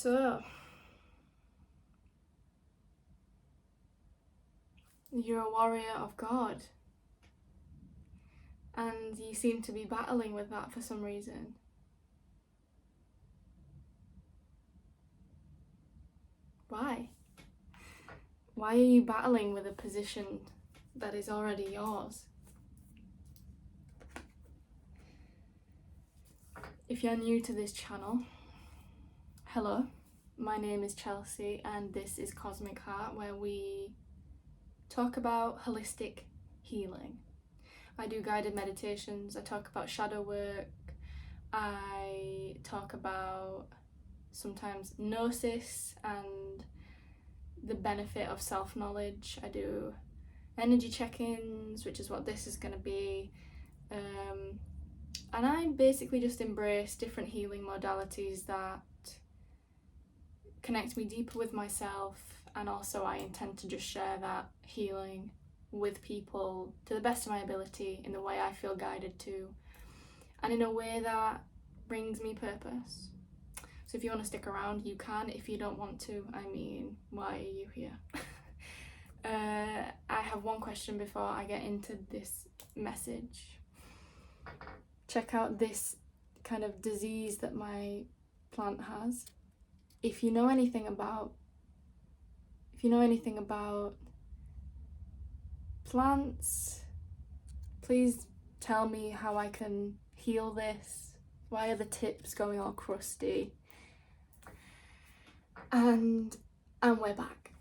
So, you're a warrior of God, and you seem to be battling with that for some reason. Why? Why are you battling with a position that is already yours? If you're new to this channel, hello, my name is Chelsea and this is Cosmic Heart, where we talk about holistic healing. I do guided meditations, I talk about shadow work, I talk about sometimes gnosis and the benefit of self-knowledge. I do energy check-ins, which is what this is going to be, and I basically just embrace different healing modalities that connect me deeper with myself, and also I intend to just share that healing with people to the best of my ability in the way I feel guided to, and in a way that brings me purpose. So if you want to stick around, you can. If you don't want to, I mean, why are you here? I have one question before I get into this message. Check out this kind of disease that my plant has. If you know anything about plants, please tell me how I can heal this. Why are the tips going all crusty? And we're back.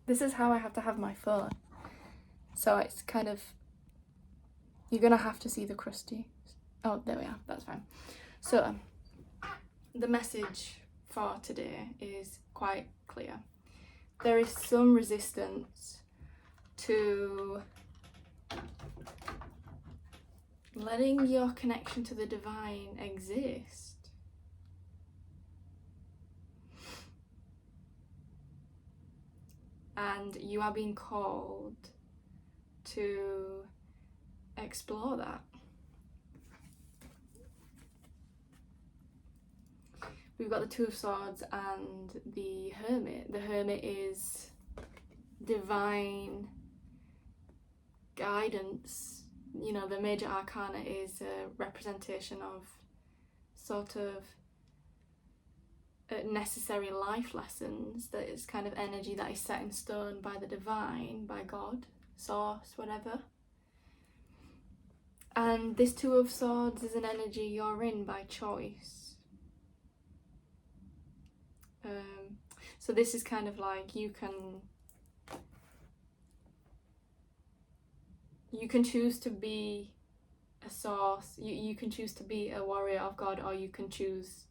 This is how I have to have my phone. So it's kind of, you're gonna have to see the crusty. Oh, there we are, that's fine. So the message for today is quite clear. There is some resistance to letting your connection to the divine exist. And you are being called to explore that. We've got the Two of Swords and the Hermit. The Hermit is divine guidance. You know, the major arcana is a representation of sort of necessary life lessons, that is kind of energy that is set in stone by the divine, by God, source, whatever. And this Two of Swords is an energy you're in by choice. So this is kind of like you can choose to be a source, you can choose to be a warrior of God, or you can choose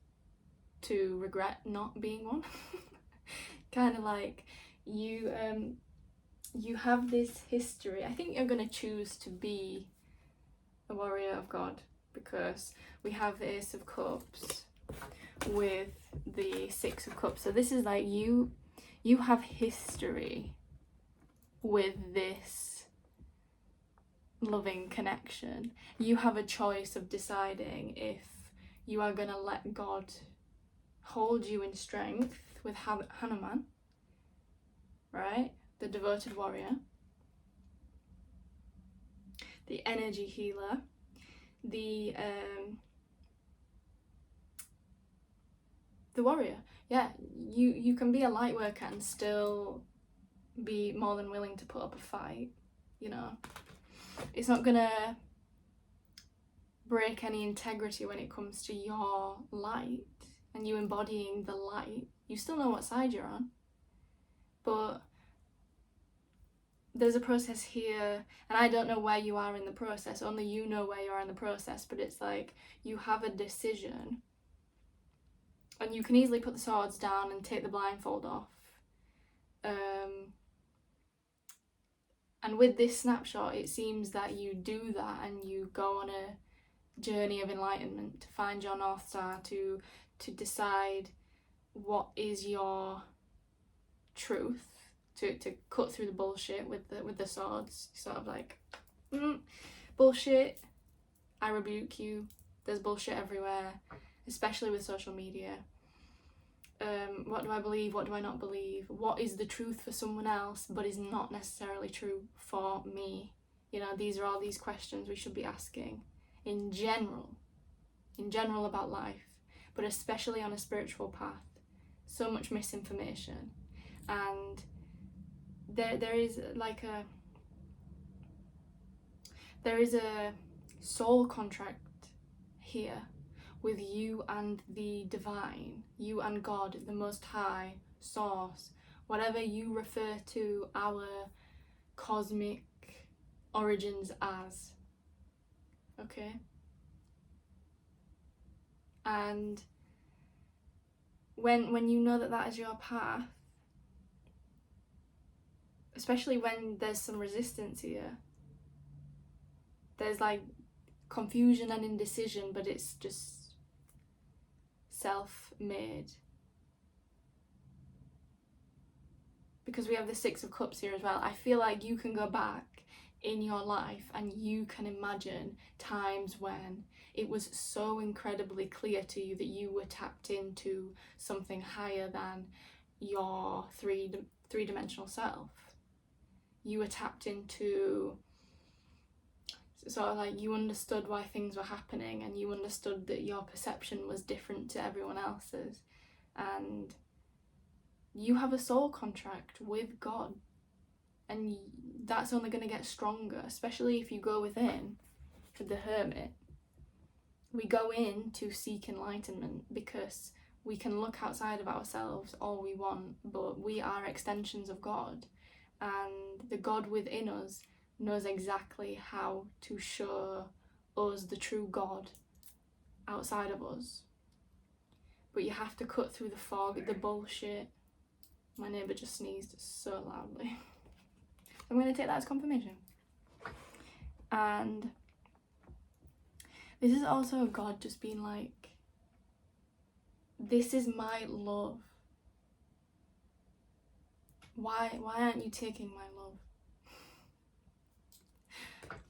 to regret not being one. Kind of like you have this history. I think you're going to choose to be a warrior of God, because we have the Ace of Cups with the Six of Cups. So this is like you have history with this loving connection. You have a choice of deciding if you are going to let God hold you in strength with Hanuman, right? The devoted warrior, the energy healer, the warrior. Yeah, you can be a light worker and still be more than willing to put up a fight, you know. It's not gonna break any integrity when it comes to your light and you embodying the light. You still know what side you're on, but there's a process here, and I don't know where you are in the process, only you know where you are in the process, but it's like you have a decision, and you can easily put the swords down and take the blindfold off. And with this snapshot, it seems that you do that and you go on a journey of enlightenment to find your North Star, to decide what is your truth, to cut through the bullshit with the swords. Sort of like, bullshit, I rebuke you. There's bullshit everywhere, especially with social media. what do I believe, what do I not believe, what is the truth for someone else but is not necessarily true for me. These are all these questions we should be asking in general about life, but especially on a spiritual path. So much misinformation, and there is a soul contract here with you and the divine, you and God, the Most High, Source, whatever you refer to our cosmic origins as. Okay? And when you know that is your path, especially when there's some resistance here, there's like confusion and indecision, but it's just self-made. Because we have the Six of Cups here as well. I feel like you can go back in your life and you can imagine times when it was so incredibly clear to you that you were tapped into something higher than your three-dimensional self. You were tapped into sort of like, you understood why things were happening, and you understood that your perception was different to everyone else's, and you have a soul contract with God, and that's only going to get stronger, especially if you go within. For the Hermit, we go in to seek enlightenment because we can look outside of ourselves all we want, but we are extensions of God, and the God within us knows exactly how to show us the true God outside of us. But you have to cut through the fog, the bullshit. My neighbour just sneezed so loudly. I'm going to take that as confirmation. And this is also God just being like, this is my love. Why aren't you taking my love?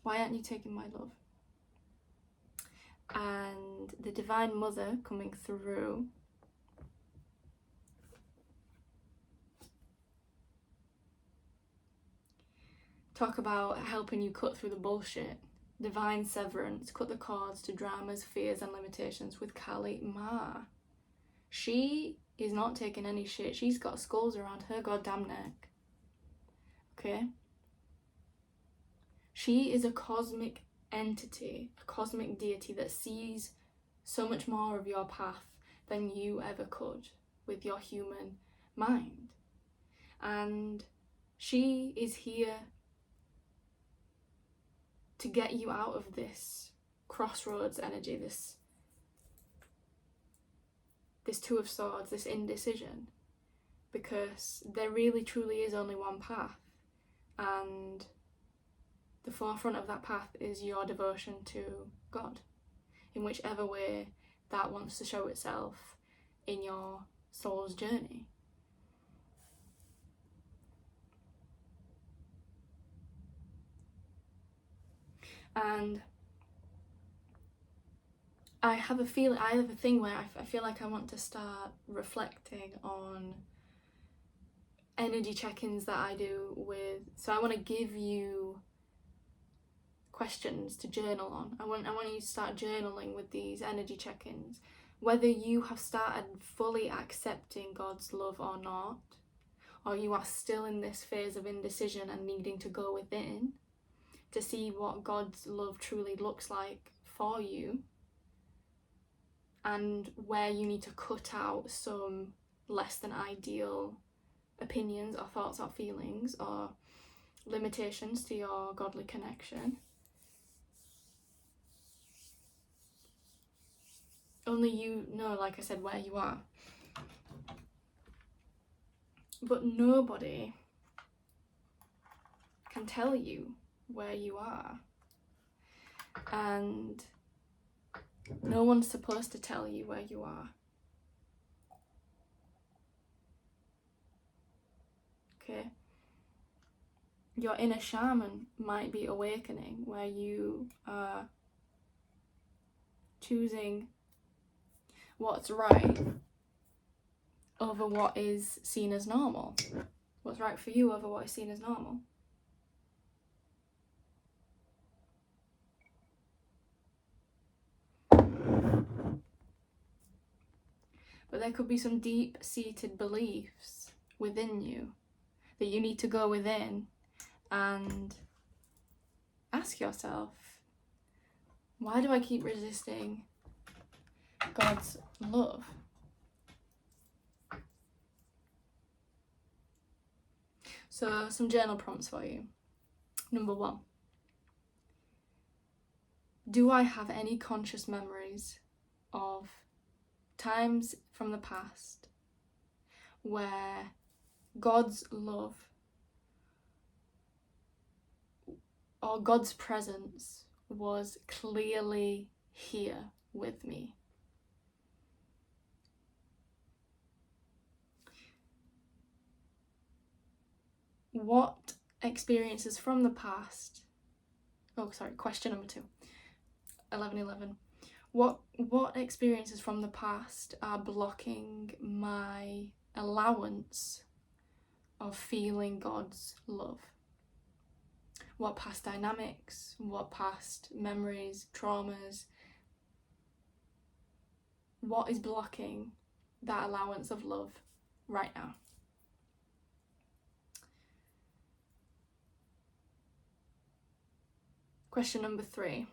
Why aren't you taking my love? And the Divine Mother coming through. Talk about helping you cut through the bullshit. Divine severance, cut the cords to dramas, fears and limitations with Kali Ma. She is not taking any shit. She's got skulls around her goddamn neck. Okay? She is a cosmic entity, a cosmic deity that sees so much more of your path than you ever could with your human mind. And she is here to get you out of this crossroads energy, this Two of Swords, this indecision, because there really truly is only one path, and the forefront of that path is your devotion to God, in whichever way that wants to show itself in your soul's journey. And I have a thing where I feel like I want to start reflecting on energy check-ins that I do with, so I want to give you questions to journal on. I want you to start journaling with these energy check-ins, whether you have started fully accepting God's love or not, or you are still in this phase of indecision and needing to go within to see what God's love truly looks like for you, and where you need to cut out some less than ideal opinions or thoughts or feelings or limitations to your godly connection. Only you know, like I said, where you are. But nobody can tell you where you are. And no one's supposed to tell you where you are. Okay? Your inner shaman might be awakening, where you are choosing what's right over what is seen as normal. What's right for you over what is seen as normal. But there could be some deep-seated beliefs within you that you need to go within and ask yourself, why do I keep resisting God's love? So some journal prompts for you. Number 1. Do I have any conscious memories of times from the past where God's love or God's presence was clearly here with me? What experiences from the past, question number 2, 11:11. What experiences from the past are blocking my allowance of feeling God's love? What past dynamics, what past memories, traumas, what is blocking that allowance of love right now? Question number 3.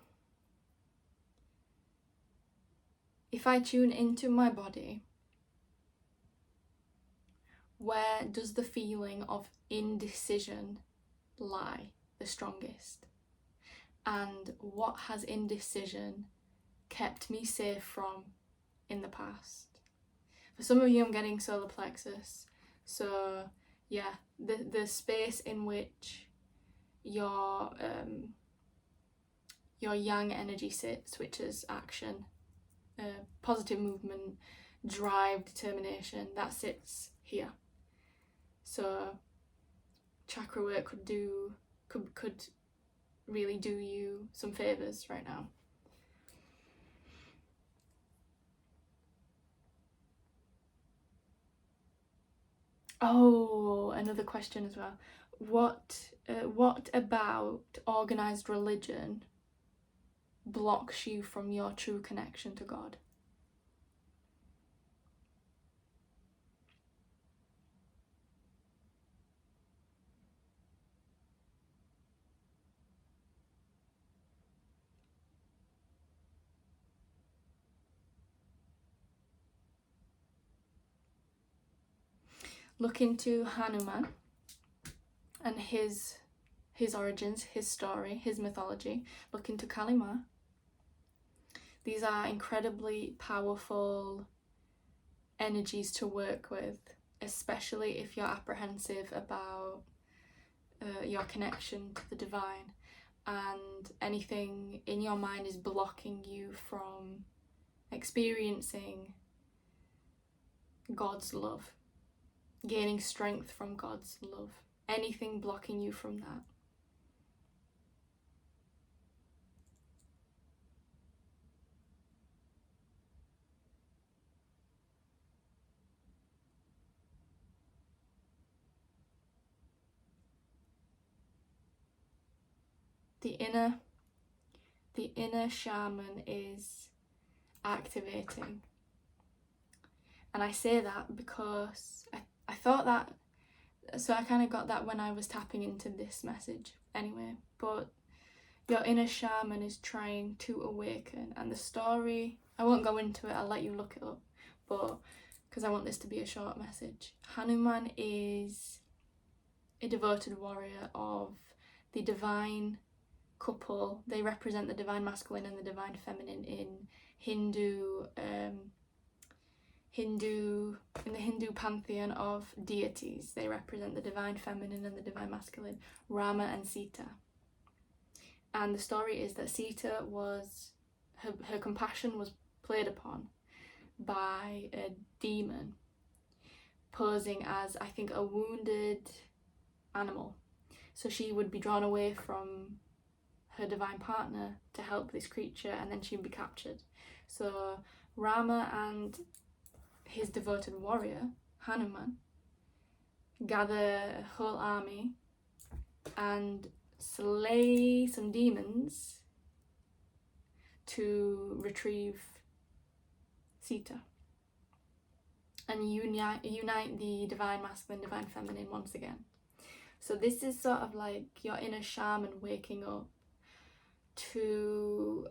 If I tune into my body, where does the feeling of indecision lie the strongest? And what has indecision kept me safe from in the past? For some of you, I'm getting solar plexus. So yeah, the space in which your yang energy sits, which is action, positive movement, drive, determination, that sits here. So chakra work could really do you some favors right now. Oh, another question as well. What about organized religion blocks you from your true connection to God? Look into Hanuman and his origins, his story, his mythology. Look into Kali Ma. These are incredibly powerful energies to work with, especially if you're apprehensive about your connection to the divine, and anything in your mind is blocking you from experiencing God's love, gaining strength from God's love. Anything blocking you from that. The inner shaman is activating. And I say that because I thought that, so I kind of got that when I was tapping into this message anyway, but your inner shaman is trying to awaken, and the story, I won't go into it, I'll let you look it up, but because I want this to be a short message. Hanuman is a devoted warrior of the divine couple. They represent the divine masculine and the divine feminine in in the Hindu pantheon of deities. They represent the divine feminine and the divine masculine, Rama and Sita. And the story is that Sita was, her compassion was played upon by a demon posing as, I think, a wounded animal. So she would be drawn away from her divine partner to help this creature, and then she would be captured. So Rama and his devoted warrior Hanuman, gather a whole army and slay some demons to retrieve Sita and unite the divine masculine, divine feminine once again. So this is sort of like your inner shaman waking up to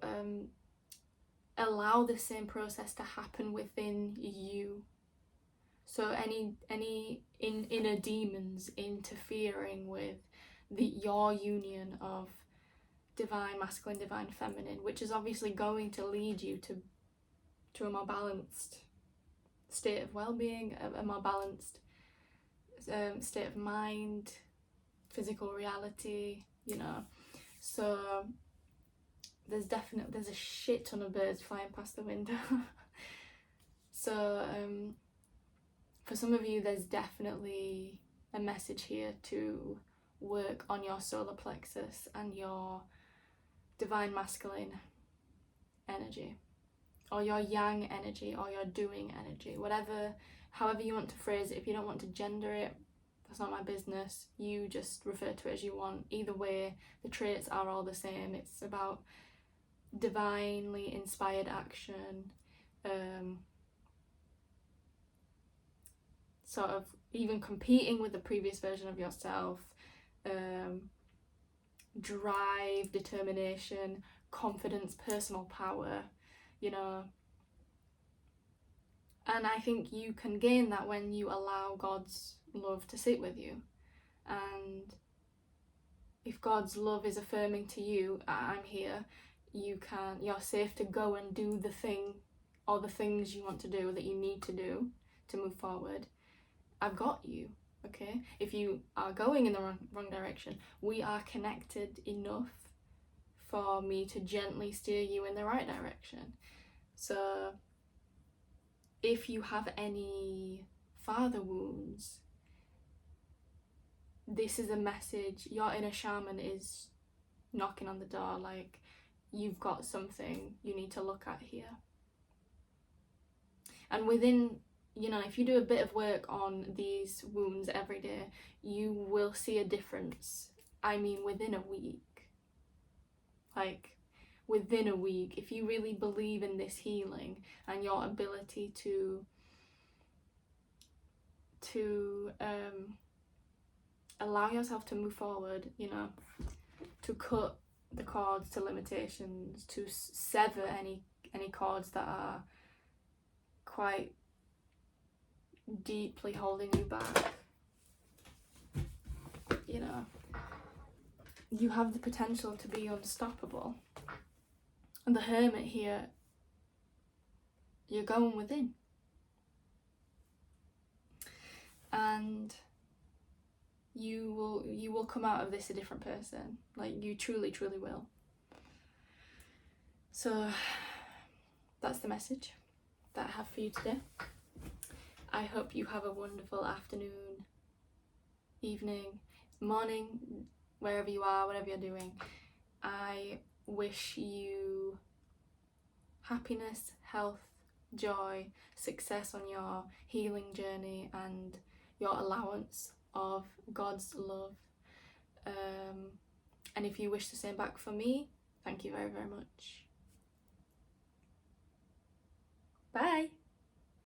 allow the same process to happen within you. So any inner demons interfering with your union of divine masculine, divine feminine, which is obviously going to lead you to a more balanced state of well-being, a more balanced state of mind, physical reality, you know. So there's a shit ton of birds flying past the window. So for some of you, there's definitely a message here to work on your solar plexus and your divine masculine energy, or your yang energy, or your doing energy, however you want to phrase it. If you don't want to gender it, that's not my business. You just refer to it as you want. Either way, the traits are all the same. It's about divinely inspired action, sort of even competing with the previous version of yourself, drive, determination, confidence, personal power, you know. And I think you can gain that when you allow God's love to sit with you. And if God's love is affirming to you, I'm here, you're safe to go and do the thing or the things you want to do, that you need to do to move forward. I've got you, okay? If you are going in the wrong direction, we are connected enough for me to gently steer you in the right direction. So if you have any father wounds, this is a message. Your inner shaman is knocking on the door, like, you've got something you need to look at here. And within, you know, if you do a bit of work on these wounds every day, you will see a difference. I mean, within a week. Like, within a week, if you really believe in this healing and your ability to allow yourself to move forward, you know, to cut the cords to limitations, to sever any cords that are quite deeply holding you back, you know, you have the potential to be unstoppable. And the hermit here, you're going within. And you will come out of this a different person. Like, you truly, truly will. So that's the message that I have for you today. I hope you have a wonderful afternoon, evening, morning, wherever you are, whatever you're doing. I wish you happiness, health, joy, success on your healing journey and your allowance of God's love. And if you wish the same back for me, thank you very, very much. Bye.